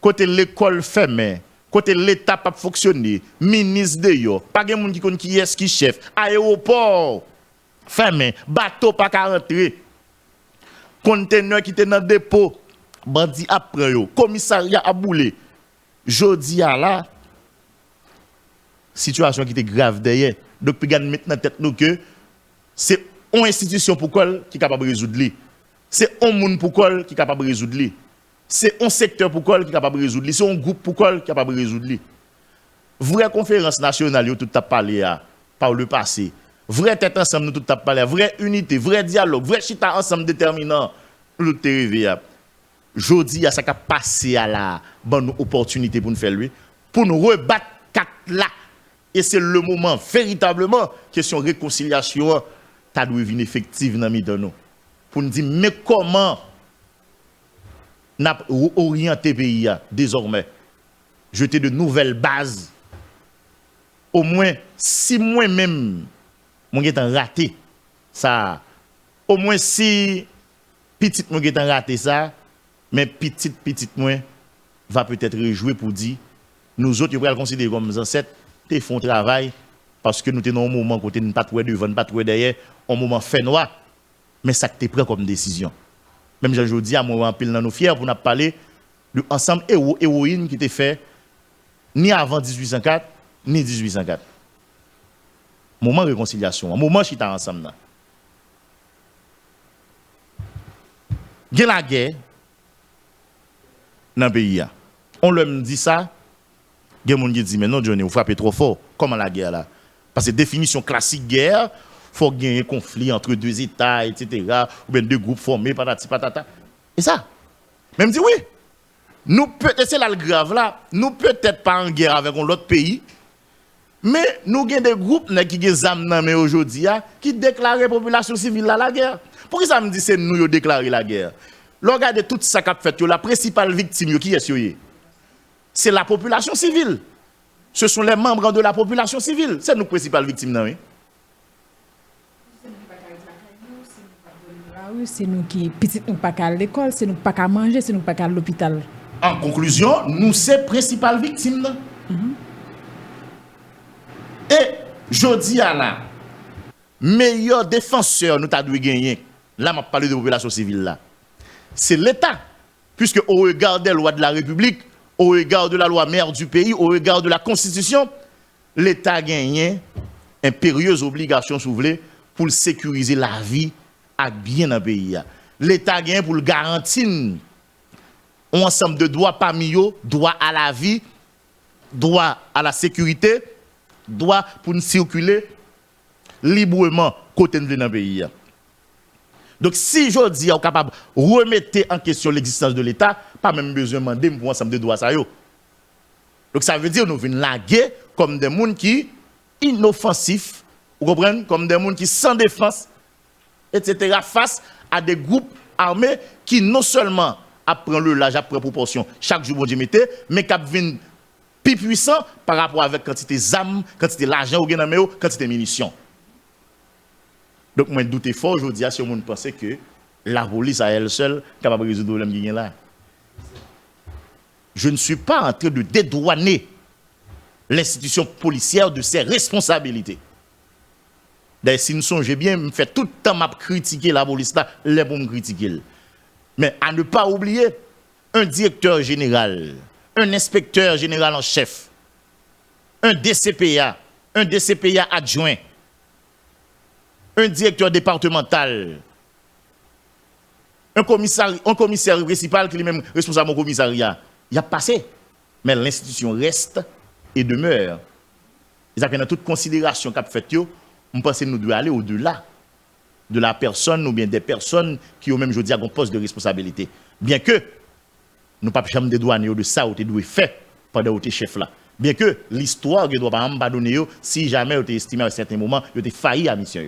côté l'école fermée, côté l'État pas fonctionner, ministre de yo, pas de monde qui connaît qui est qui chef, aéroport fermé, bateau pas qu'à rentrer, conteneur qui était dans le dépôt, bandi après yo, commissariat à bouler. Jodi a là, situation qui était grave derrière. Donc, puis garde maintenant tête nous que c'est une institution pour qui est capable de résoudre li. C'est un monde pour qui est capable de résoudre li. C'est un secteur pour qui est capable de résoudre li. C'est un groupe pour qui est capable de résoudre li. Vraie conférence nationale, tout a parlé par le passé. Vrai tête ensemble, nous tout t'a parlé, vraie unité, vrai dialogue, vrai chita ensemble déterminant, nous tout arrivé. Jodi, ça a passé à la bonne opportunité pour nous faire lui, pour nous rebattre quatre là. Et c'est le moment, véritablement, question réconciliation, ça doit venir effective dans nous. Pour nous dire, mais comment n'a orienté le pays désormais, jeter de nouvelles bases, au moins, si moi-même, mon raté ça, au moins si petite mon raté ça, mais petite moi va peut-être rejouer pour dire, nous autres, nous allons considérer comme ancêtres, ils font travail, parce que nous sommes dans un moment côté nous pas trouver devant, pas trouver derrière, un moment fait noir, mais ça que tu prends comme décision. Même je dis à moi en pile dans nos fiers pour nous parler de ensemble héroïne qui était fait ni avant 1804 ni 1804. Moment de réconciliation, moment chita ensemble. Il y a la guerre dans le pays. On leur dit ça, il y a des gens qui disent mais non Johnny, vous frappez trop fort. Comment la guerre là? Parce que définition classique guerre, il faut gagner un conflit entre deux États, etc. Ou bien deux groupes formés, patati patata. Et ça. Même dit oui. Nous peut-être, c'est là le grave là, nous peut-être pas en guerre avec un autre pays, mais nous avons des groupes qui ont des armes aujourd'hui qui déclarent la population civile la guerre. Pourquoi ça me dit c'est nous qui déclaré la guerre? Regardez tout ça qu'a fait, la principale victime qui est c'est la population civile. Ce sont les membres de la population civile. C'est nous principales victimes. Non, oui? C'est nous qui petite nous pas à l'école, c'est nous pas à manger, c'est nous pas à l'hôpital. En conclusion, nous sommes principales victimes. Et je dis à la meilleur défenseur nous avons gagné, là je parle de la population civile là, c'est l'État. Puisque au regard des lois de la République, au regard de la loi mère du pays, au regard de la Constitution, l'État a gagné une impérieuse obligation, si vous voulez, pour sécuriser la vie à bien dans le pays. L'État a gagné pour le garantir un ensemble de droits parmi eux, droit à la vie, droit à la sécurité, droit pour nous circuler librement côté dans le pays. Donc si je dis on est capable de remettre en question l'existence de l'État, pas même besoin de demander pour un ensemble de droits ça yo. Donc ça veut dire nous venons laguer comme des gens qui inoffensifs, vous comprenez, comme des gens qui sans défense, etc. face à des groupes armés qui non seulement apprennent le large, apprennent proportion chaque jour, bon Dieu mettez, mais qui viennent plus puissants par rapport avec quantité d'armes, quantité d'argent, quantité de munitions. Donc, moi, je doute fort aujourd'hui si on pense que la police à elle seule est capable de résoudre le problème là. Je ne suis pas en train de dédouaner l'institution policière de ses responsabilités. D'ailleurs, si nous songez bien, je fais tout le temps à critiquer la police là, les pour me critiquer. Mais à ne pas oublier, un directeur général, un inspecteur général en chef, un DCPA adjoint, un directeur départemental, un commissaire principal qui est même responsable du commissariat, il a passé. Mais l'institution reste et demeure. Ils ont toute considération qu'a fait, je pense que nous devons aller au-delà de la personne ou bien des personnes qui ont même, je dis, un poste de responsabilité. Bien que nous ne pouvons jamais dédouaner de ça ou de fait pendant que chef là. Bien que l'histoire ne doit pas donner si jamais vous estimé à un certain moment, vous avez failli à la mission.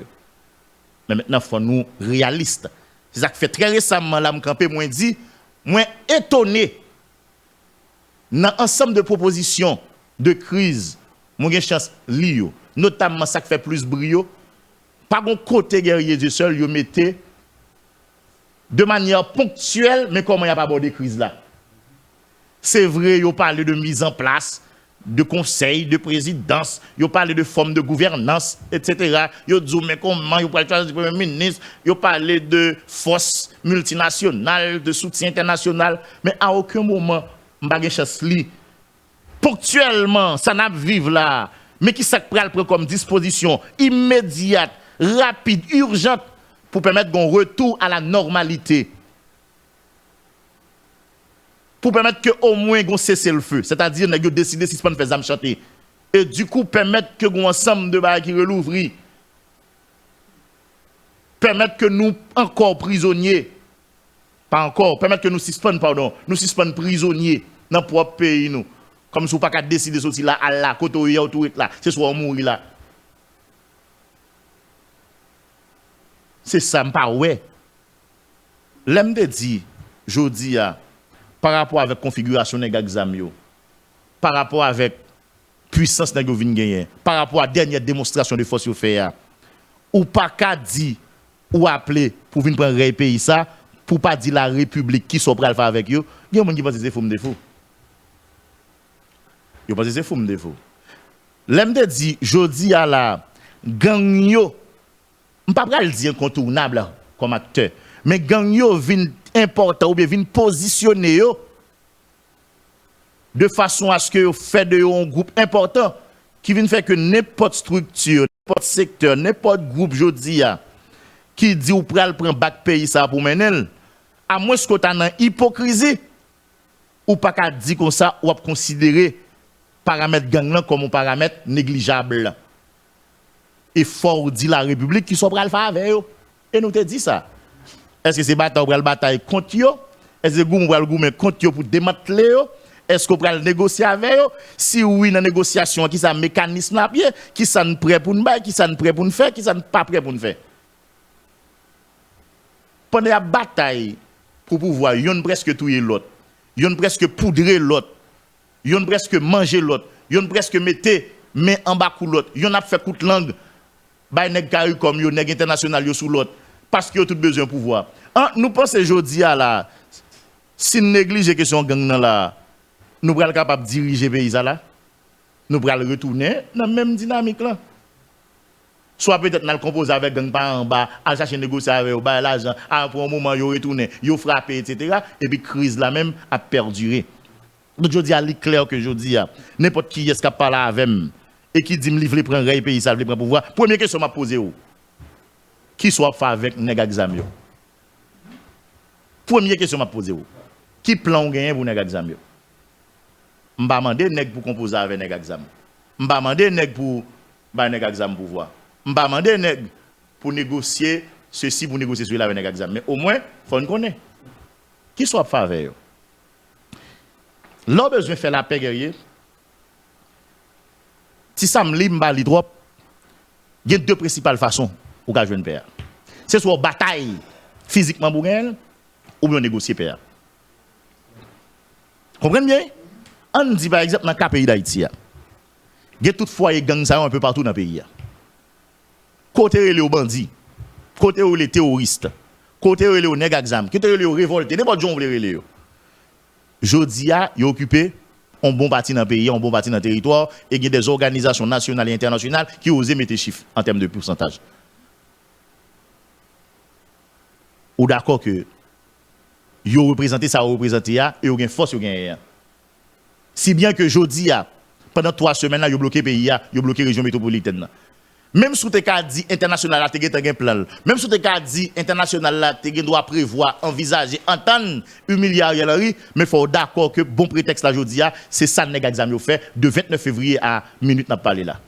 Mais maintenant, il faut nous réalistes. C'est ça que fait très récemment, là, moi dit, moi étonné, dans l'ensemble de propositions de crise, moi j'ai chance lire, notamment ça qui fait plus brio, pas un côté guerrier du seul, vous mettez de manière ponctuelle, mais comment il n'y a pas abordé crise là. C'est vrai, vous parlez de mise en place, de conseil, de présidence, vous parlez de forme de gouvernance, etc. Vous dites, mais comment, vous parlez du Premier ministre, vous parlez de force multinationale, de soutien international, mais à aucun moment, je n'ai pas chance li. Ponctuellement, ça n'a pas vivre là, mais qui s'est pris comme disposition immédiate, rapide, urgente, pour permettre un retour à la normalité. Pour permettre que au moins on cesse le feu, c'est-à-dire qu'on décide si on fait zam chanter et du coup permettre que un ensemble de bails qui relouvri permettre que nous encore prisonniers, pas encore, permettre que nous suspendons prisonniers dans notre propre pays nous. Comme si vous pas qu'à décider de sortir là, à la côté où il y a tout là, c'est soit on mourir là. C'est ça, m'pas ouais. L'aime de dire, jodi a, par rapport avec configuration des exam yo, par rapport avec puissance nèg yo vinn gagner, par rapport à dernière démonstration de force yo fait ya, ou pas qu'à dire ou appeler pour venir prendre le pays ça, pour pas dire la République qui sont pral faire avec yo, il y a des gens qui pensent que c'est fou m'defou. Yo pense que c'est fou m'defou. L'aime de dire, jodi a la gang yo, m'pas pral dire incontournable comme acteur, mais gang yo vinn important ou bien vinn positionner yo de façon à ce que vous faites de un groupe important qui vient faire que n'importe structure, n'importe secteur, n'importe groupe jodi a qui dit ou pral prend bac pays ça pour mener, à moins que tu as une hypocrisie ou pas qu'à dire comme ça ou à considérer paramètre gang là comme un paramètre négligeable. Et fort dit la République qui soit pral faire avec eux. Et nous te dit ça. Est-ce que c'est bataille contre eux? Est-ce que vous pral goumen contre eux pour démanteler eux? Est-ce qu'on pral négocier avec eux? Si oui dans négociation qui ça mécanisme à pied, qui ça ne prêt pour nous bailler, qui ça ne prêt pour nous faire, qui ça ne pas prêt pour nous faire. Pendant la bataille pour pouvoir yon presque tuer l'autre, yon presque poudrer l'autre, yon presque manger l'autre, yon presque mettre main en bas coup l'autre, yon a fait coup de langue bay nèg carré comme yo nèg international yo sous l'autre parce que yo tout besoin pouvoir. Nous pensons jodi à la si nous négliger question gang nan là, nous pral capable diriger pays là, nous pral retourner dans même dynamique là. Soit peut-être nous composer avec gang par en bas, à chercher négocier avec eux, bah l'argent, pour un moment yo retourner, yo frapper etc. et puis crise là même a perdurer. Donc je dis à clair que je dis n'importe qui est capable parler avec moi et qui dit me livrer prendre le pays ça veut prendre pouvoir. Première question m'a poser ou qui soit fait avec nèg exam yo. Première question m'a poser ou qui plan gagner pour nèg exam yo. M'pa demander nèg pour composer avec nèg exam. M'pa demander nèg pour ba nèg exam pouvoir. M'pa demander nèg pour négocier ceci pour négocier celui-là avec nèg exam mais au moins faut nous connaître qui soit fait avec yo. L'on besoin faire la paix guerrier. Si ça me limba li trop, il y a deux principales façons pour gagner une paix. C'est soit bataille physiquement pour gagner ou bien négocier paix. Comprenez bien? On dit par exemple dans le pays d'Haïti, il y a toutefois des gangs un peu partout dans le pays. Côté les bandits, côté les terroristes, côté les nèg exam, côté les révoltés, n'importe où on veut les. Jodia, il occupé un bon parti dans le pays, un bon parti dans le territoire, et il y a des organisations nationales et internationales qui osent mettre des chiffres en termes de pourcentage. Ou d'accord que vous représentez ça, vous représentez ça, et vous avez force, vous avez rien. Si bien que Jodia, pendant 3 semaines, vous avez bloqué le pays, vous avez bloqué la région métropolitaine. Même si tu as dit international, tu as un plan. Même si tu as dit international, tu dois prévoir, envisager, entendre humilier Ariel Henry, mais il faut d'accord que bon prétexte là aujourd'hui, c'est ça que l'examen fait de 29 février à minute n'a parlé là.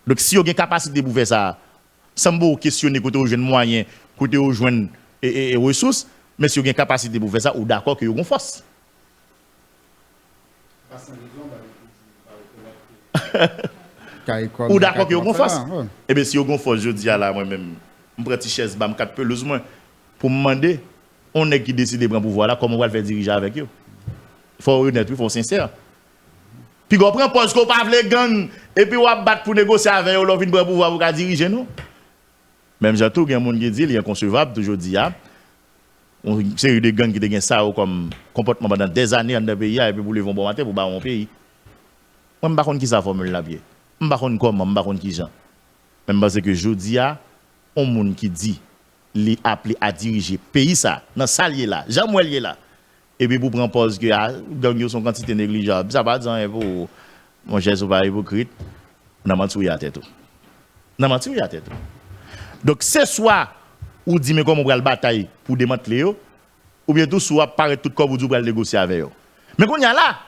Donc si vous avez une capacité de faire ça, sans vous questionner côté aux jeunes moyens, côté aux jeunes et ressources, mais si vous avez une capacité de faire ça, ou d'accord que vous avez une force. Ou d'accord que vous avez force. Eh bien, si vous avez force, je dis à la moi-même, je prends une chaise, je 4 pelouses pour me demander, on est qui décide de prendre pouvoir là, comment on va le faire diriger avec eux. Il faut honnête, il faut sincère. Puis on prend pause qu'on pas les gang, et puis on va battre pour négocier avec eux, on vient prendre pouvoir pour diriger nous. Même j'entends, il y a des gens qui disent, il est inconcevable, aujourd'hui, une série de gangs qui ont ça comme comportement pendant des années dans le pays, et puis pour les vont bon matin pour battre mon pays. Moi, je ne sais pas qui ça formule là. Je ne sais pas comment, je ne sais pas qui gens. Même parce que je dis à un monde qui dit, les appelé à diriger pays ça, dans salier là, Jean-Mouelier là. Et puis pour prendre pause que gang sont quantité négligeable. Ça va dire pour mon cher sont pas hypocrite. On a menti à tête. On a menti à tête. Donc c'est soit ou dit mais comment on va le bataille pour démanteler ou bien tout soit paraître tout comme vous pour négocier avec eux. Mais qu'on y a là,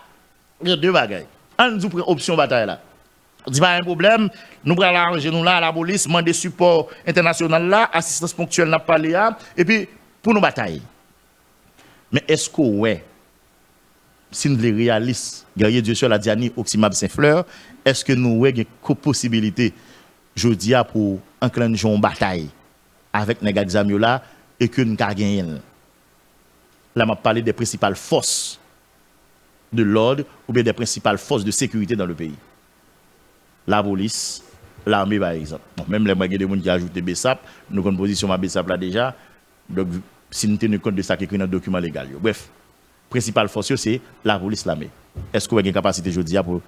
il y a deux bagailles. On nous prend option bataille là. dit pas un problème, nous allons arranger nous là, la police, demander support international là, assistance ponctuelle n'a pas là, et puis pour nous batailler. Mais est-ce que, ouais, si nous sommes réalistes, guerrier Dieu sur la Diani, Oxymab Saint-Fleur, est-ce que nous avons une possibilité, je dis, pour enclencher une bataille avec les gars là et que nous avons gagné? Là, je parle des principales forces de l'ordre ou bien des principales forces de sécurité dans le pays. La police, l'armée par exemple. Bon, même les gens qui ajoutent BESAP, nous avons une position à BESAP là déjà. Donc, si nous tenons compte de ça qui est écrit dans le document légal. Bref, principale force, c'est la police, l'armée. Est-ce que vous avez une capacité aujourd'hui pour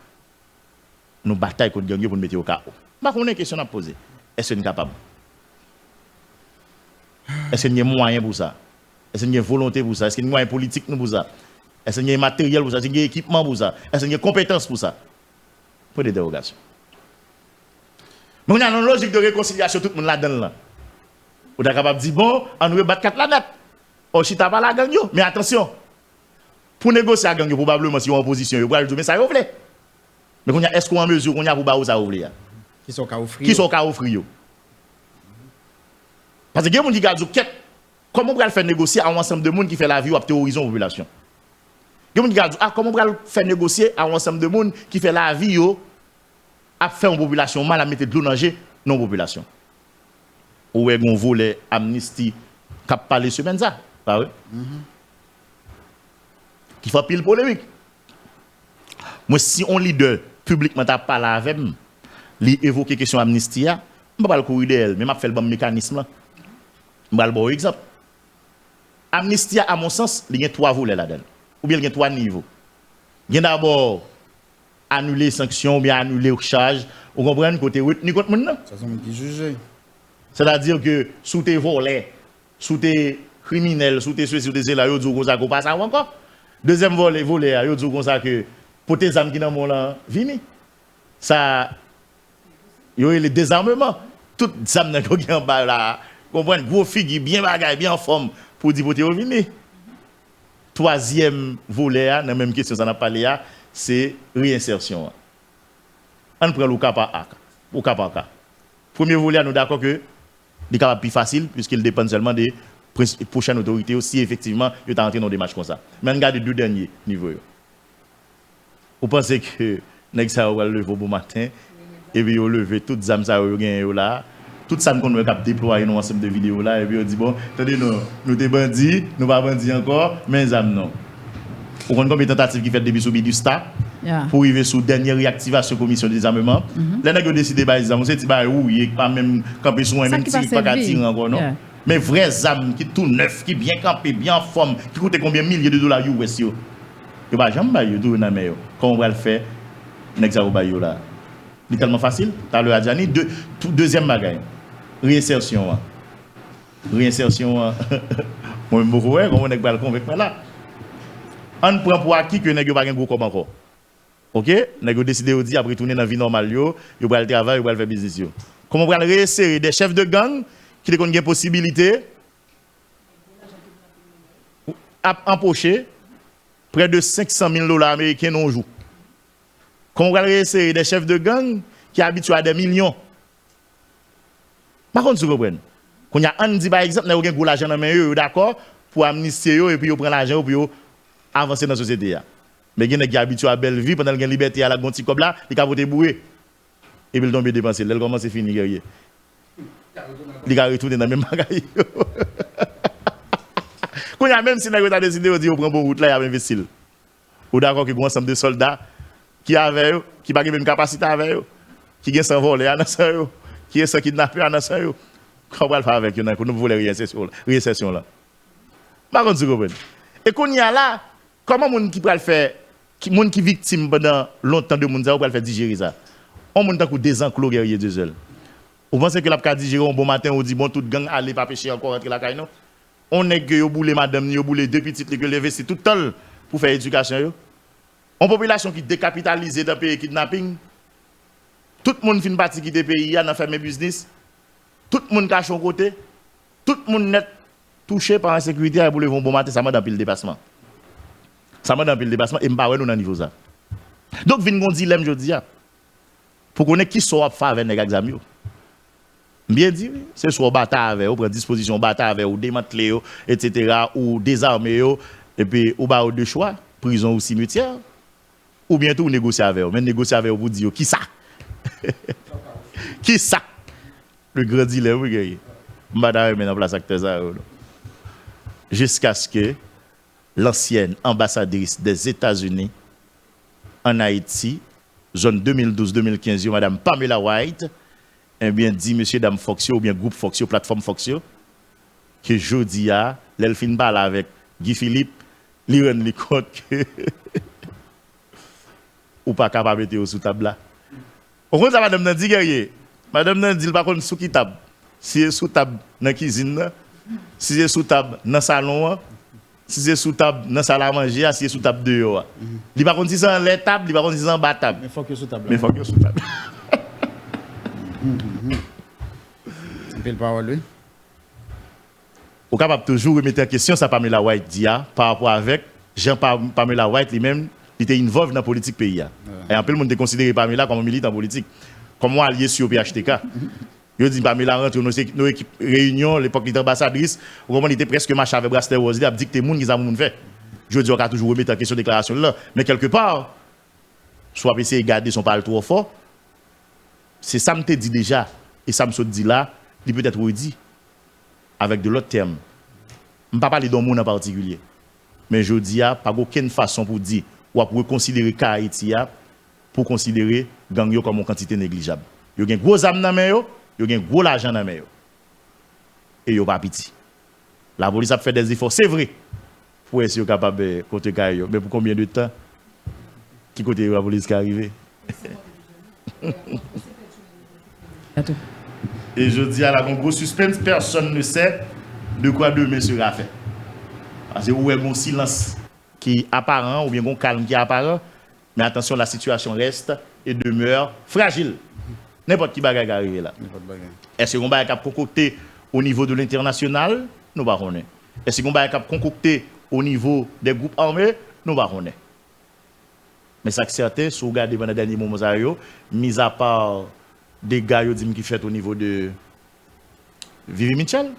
nous batailler contre les gangs pour nous mettre au chaos? Je vais une question à poser. Est-ce que nous sommes capables? Est-ce qu'il y a moyen pour ça? Est-ce qu'il y a volonté pour ça? Est-ce qu'il y a moyen politique pour ça? Est-ce qu'il y a matériel pour ça? Est-ce qu'il y a équipement pour ça? Est-ce qu'il y a compétences pour ça? Pour des dérogations. Mais on a une logique de réconciliation, tout le monde là-dedans. Là. On est capable de dire, bon, on va battre 4 la net. On ne pas la gang. Mais attention, pour négocier la gang, probablement, si on est en opposition, on va dire, mais ça ouvre. Mais est-ce qu'on est en mesure, qu'on a pour battre ça ouvre? Qui sont qu'à offrir? Qui sont qu'à offrir? Parce que les gens qui disent, comment on va faire négocier à un ensemble de monde qui fait la vie ou à terroriser la population? Les gens qui disent, comment on va faire négocier à un ensemble de monde qui fait la vie ou à faire une population mal, à mettre de l'eau dans la population? Ou est-ce qu'on volet amnistie qui a parlé ce semaine ça? Pas vrai? Qui fait pile polémique. Moi, si on leader publiquement t'a parlé avec moi, lui évoquer question amnistie, je ne vais pas le courir d'elle, mais je vais faire le bon mécanisme. Je vais le bon exemple. Amnistie, à mon sens, il y a 3 volets là-dedans. Ou bien il y a 3 niveaux. Il y a d'abord annuler les sanctions, ou bien annuler les charges. Vous comprenez côté retenu contre le monde? Ça, c'est qui juge. C'est-à-dire que sous tes volets, sous tes criminels, sous tes ceux, sous tes zéla, vous dites que vous passez encore. Deuxième volet, vous dites que pour tes âmes qui n'ont pas vini. Ça, il y a le désarmement. Toutes les âmes qui sont en bas là, vous comprenez, gros figure, bien bagaille, bien en forme, pour dire pour te revenir. Troisième volet, dans la même question, ça n'a pas parlé, c'est réinsertion. On prend le cas par cas. Premier volet, nous d'accord que c'est capable plus facile, puisqu'il dépend seulement des prochaines autorités aussi, effectivement, ils sont entrés dans des matchs comme ça. Mais on regarde les 2 derniers niveaux. Vous pensez que nous allons lever au bon matin, et puis on lever toutes les âmes là, tout ça qu'on a déployé dans ensemble de vidéos là, et puis on dit bon, attendez, nous des bandits, nous pas bandits encore, mais les âmes non. Vous comprenez combien de tentatives qui fait depuis sous du STA pour arriver sous dernière réactivation commission des armements. Là, nous avons décidé de on s'est dit oui, pas même camper sur un même tir, pas qu'à tirer encore, non. Mais vrais âmes qui tout neuf, qui bien campé, bien en forme, qui coûtent combien de milliers de dollars US yo. Yo pas jamais bailler tout dans mais comment on va le faire nèg ça bailler là. C'est tellement facile, t'as le Adjani deuxième bagaille. Réinsertion. Réinsertion moi même beaucoup comment on est pas le convaincre là. On prend pour acquis que nèg pas un gros comme encore. OK, nèg décidé de dire après retourner dans la vie normale yo va le travail, yo va le faire business yo. Comment on va réinsérer des chefs de gang qui ont une possibilité d'empocher près de 500 000 $ américains non jour. Comment on va réinsérer des chefs de gang qui habituent à des millions. Par contre, vous comprenez? Quand il y a un dit par exemple, vous avez un gros argent dans main, d'accord, pour amnistier et puis vous prenez l'argent pour avancer dans la société. Mais il y a des gens qui habitués à belle vie, pendant qu'il y a liberté à la gonti comme là, ils ont voté bourré. Et puis ils tombent dépenser. Là, comment c'est fini, guerrier? Ils ont retourné dans le même bagaille. Quand il y a même si vous avez décidé de dire prend bon route là, il y a investi. Ou d'accord que un ensemble de soldats qui avaient qui pas même capacité avec eux, qui gagne sans voler dans ça yo, qui est sans kidnapper dans ça yo. Comment on va faire avec eux pour nous voler réinsertion là. Par contre, vous comprenez? Et qu'on y a là, comment moun qui peut le faire, moun qui victime pendant longtemps de moun ça peut le faire digérer ça. On moun tant que des enclos guerrier de seul. Vous pensez que la ka digérer un bon matin on dit bon toute gang aller pas pêcher encore rentrer la caille non? On est que yo boulé madame, yo boulé deux petites que lever c'est tout temps pour faire éducation yo. En population qui décapitalisée dans pays kidnapping. Tout le monde fin parti qui pays a dans faire mes business. Tout le monde cache son côté. Tout le monde net touché par l'insécurité pour le bon matin, ça m'a dans le dépassement. Ça m'a dans le dépassement et m'pa ouais nous dans niveau ça. Donc vinn gon dilemme jodi a. pour connaître qui soit faire avec les examens. Bien dit, c'est soit bataille avec, ou prendre disposition bataille avec, ou démanteler, etc., ou désarmer, et puis ou ba de choix, prison ou cimetière, ou bientôt ou négocier avec, mais négocier avec vous dire qui ça? Qui ça? Le grand dilemme, oui, madame est en place acteur ça. Jusqu'à ce que l'ancienne ambassadrice des États-Unis en Haïti, zone 2012-2015, madame Pamela White, eh bien dit monsieur dame Foxio ou bien groupe Foxio, plateforme Foxio, que jodi a, l'elfine parle avec Guy Philippe, li rend li compte que ou pas capable de mettre sous table là. Au contre ça madame nan dit guerrier. Madame nan dit pas contre sous qui table. Si c'est sous table dans cuisine, si c'est sous table dans salon, si c'est sous table dans salle à manger, si c'est sous table dehors. Il pas contre si c'est en les table, il pas contre si c'est en bas table. Mais faut que sous table. Mais faut que sous table. C'est le parole lui. Ou capable toujours remettre en question ça Pamela White dit par rapport avec Jean Pamela White lui-même, il était involvé dans la politique pays. Et un peu le monde considéré Pamela comme un militant politique, comme allié sur PHTK. Yo dit Pamela rentre nos équipes réunion l'époque il était ambassadrice, comment il était presque match avec Braster Rose, il a dit que monde qui ça monde fait. Je dis on a toujours remettre en question déclaration là, mais quelque part soit essayer de garder son parole trop fort. C'est ça me te dit déjà et ça me se dit là, il peut être redit avec de l'autre terme. Je ne vais pas parler d'un monde en particulier. Mais je dis pas aucune façon pour dire ou pour considérer Haïti pour considérer gang yo comme une quantité négligeable. Yo gen gros âme dans main yo gen gros l'argent dans main yo. Et yo pas petit. La police a fait des efforts, c'est vrai. Pour essayer capable de côté Kayo, mais pour combien de temps qui côté la police qui est arrivé? Et je dis à la gros suspense, personne ne sait de quoi demain sera fait. Parce que où est un silence qui est apparent ou bien un calme qui est apparent, mais attention, la situation reste et demeure fragile. N'importe qui bagaille arrive là. Est-ce qu'on va être concocté au niveau de l'international? Nous ne savons pas. Est-ce qu'on va être concocté au niveau des groupes armés? Nous ne savons pas. Mais ça c'est certain, si vous regardez pendant les derniers moments, mis à part des gars qui fait au niveau de Vivi Mitchell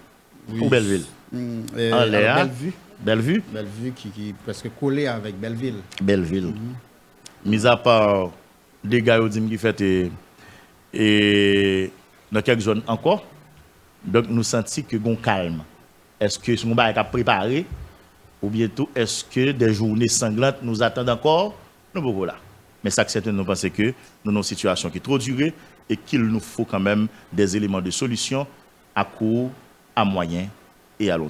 ou Belleville? Bellevue. Bellevue? Bellevue qui est presque collé avec Belleville. Belleville. Mis à part des gars qui fait et dans quelques zones encore, donc nous sentons que nous calme. Est-ce que nous sommes préparés ou bientôt est-ce que des journées sanglantes nous attendent encore? Nous sommes là. Mais ça, c'est nous pensons que nous avons une situation qui est trop durée et qu'il nous faut quand même des éléments de solution à court, à moyen et à long terme.